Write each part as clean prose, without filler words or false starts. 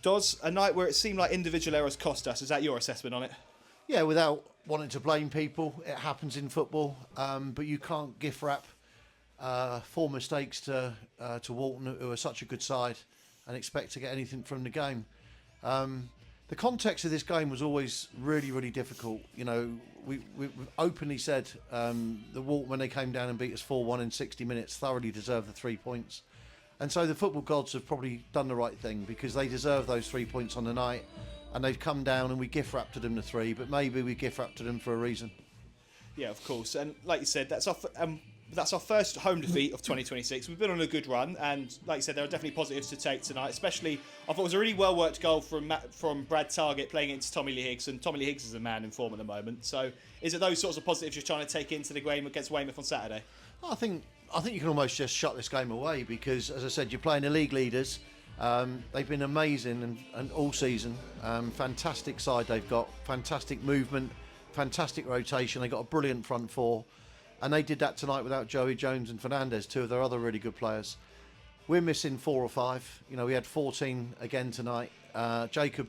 Does a night where it seemed like individual errors cost us? Is that your assessment on it? Yeah, without wanting to blame people, it happens in football, but you can't gift wrap 4 mistakes to Walton, who are such a good side, and expect to get anything from the game. The context of this game was always really, really difficult. You know, we openly said the Walton, when they came down and beat us 4-1 in 60 minutes, thoroughly deserved the 3 points. And so the football gods have probably done the right thing, because they deserve those 3 points on the night, and they've come down and we gift wrapped to them the 3, but maybe we gift wrapped to them for a reason. Yeah, of course. And like you said, that's our first home defeat of 2026. We've been on a good run, and like you said, there are definitely positives to take tonight. Especially, I thought it was a really well worked goal from Brad Targett playing into Tommy Lee Higgs, and Tommy Lee Higgs is a man in form at the moment. So, is it those sorts of positives you're trying to take into the game against Weymouth on Saturday? I think you can almost just shut this game away, because, as I said, you're playing the league leaders. They've been amazing and all season. Fantastic side they've got, fantastic movement, fantastic rotation. They've got a brilliant front four, and they did that tonight without Joey Jones and Fernandez, two of their other really good players. We're missing 4 or 5. You know, we had 14 again tonight. Jacob,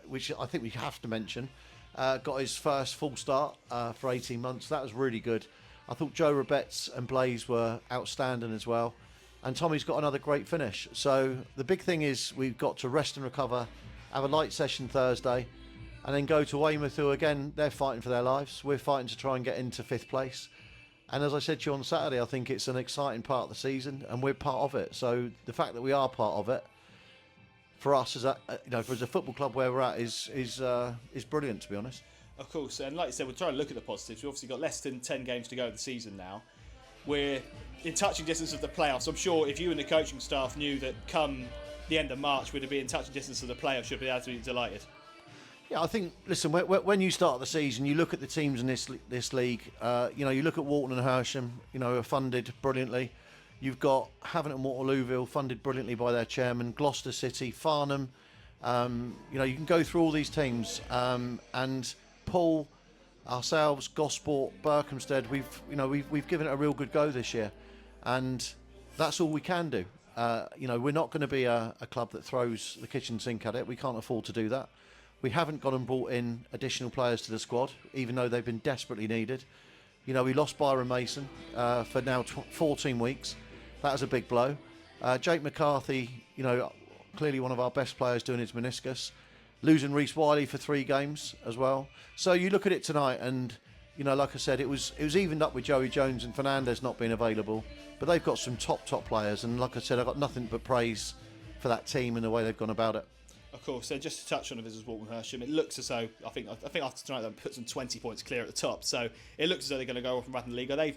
which I think we have to mention, got his first full start for 18 months. That was really good. I thought Joe Rabetz and Blaze were outstanding as well. And Tommy's got another great finish. So the big thing is we've got to rest and recover, have a light session Thursday, and then go to Weymouth, who, again, they're fighting for their lives. We're fighting to try and get into 5th place. And as I said to you on Saturday, I think it's an exciting part of the season, and we're part of it. So the fact that we are part of it, for us, as a football club where we're at, is brilliant, to be honest. Of course, and like you said, we'll try and look at the positives. We've obviously got less than 10 games to go of the season now. We're in touching distance of the playoffs. I'm sure if you and the coaching staff knew that come the end of March we'd be in touching distance of the playoffs, you'd be absolutely delighted. Yeah, I think, listen, when you start the season, you look at the teams in this league. You look at Walton and Hersham, who are funded brilliantly. You've got Havant and Waterlooville, funded brilliantly by their chairman. Gloucester City, Farnham. You can go through all these teams, and Paul, ourselves, Gosport, Berkhamsted. We've given it a real good go this year, and that's all we can do. We're not going to be a club that throws the kitchen sink at it. We can't afford to do that. We haven't gone and brought in additional players to the squad, even though they've been desperately needed. We lost Byron Mason for now 14 weeks. That was a big blow. Jake McCarthy, clearly one of our best players, doing his meniscus. Losing Reece Wiley for 3 games as well. So you look at it tonight, and like I said, it was evened up with Joey Jones and Fernandez not being available. But they've got some top players, and like I said, I've got nothing but praise for that team and the way they've gone about it. Of course, so just to touch on the visitors, Walton Hersham, it looks as though I think after tonight they'll put some 20 points clear at the top. So it looks as though they're going to go off and run the league. Are they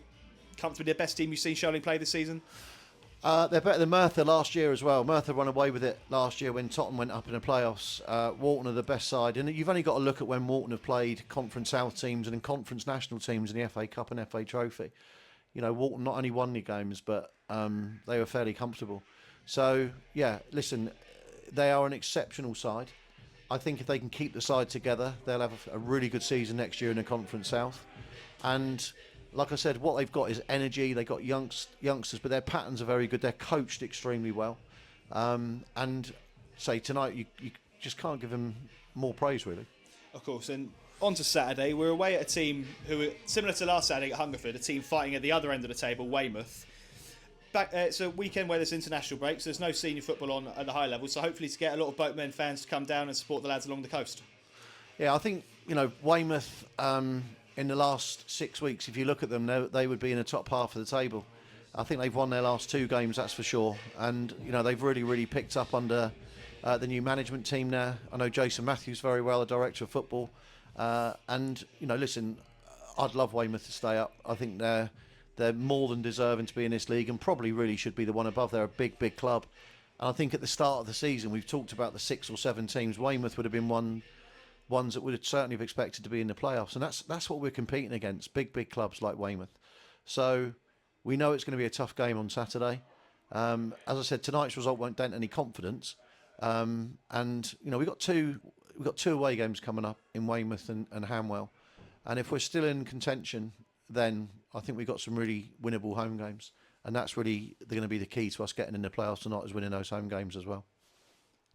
comfortably the best team you've seen Sholing play this season? They're better than Merthyr last year as well. Merthyr ran away with it last year when Tottenham went up in the playoffs. Walton are the best side, and you've only got to look at when Walton have played Conference South teams and in Conference National teams in the FA Cup and FA Trophy. Walton not only won the games, but they were fairly comfortable. So yeah, listen, they are an exceptional side. I think if they can keep the side together, they'll have a really good season next year in the Conference South. And like I said, what they've got is energy. They've got youngsters, but their patterns are very good. They're coached extremely well. And say tonight, you just can't give them more praise, really. Of course. And on to Saturday, we're away at a team who are similar to last Saturday at Hungerford, a team fighting at the other end of the table, Weymouth. It's a weekend where there's international breaks. There's no senior football on at the high level, so hopefully to get a lot of Boatmen fans to come down and support the lads along the coast. Yeah, I think Weymouth in the last 6 weeks, if you look at them, they would be in the top half of the table. I think they've won their last 2 games, that's for sure, and they've really picked up under the new management team there. I know Jason Matthews very well, the director of football, and listen, I'd love Weymouth to stay up. I think they're more than deserving to be in this league, and probably really should be the one above. They're a big club. And I think at the start of the season, we've talked about the 6 or 7 teams. Weymouth would have been ones that would have certainly have expected to be in the playoffs. And that's what we're competing against, big clubs like Weymouth. So we know it's going to be a tough game on Saturday. As I said, tonight's result won't dent any confidence. And we've got two away games coming up in Weymouth and Hamwell. And if we're still in contention, then I think we've got some really winnable home games. And that's really going to be the key to us getting in the playoffs tonight, is winning those home games as well.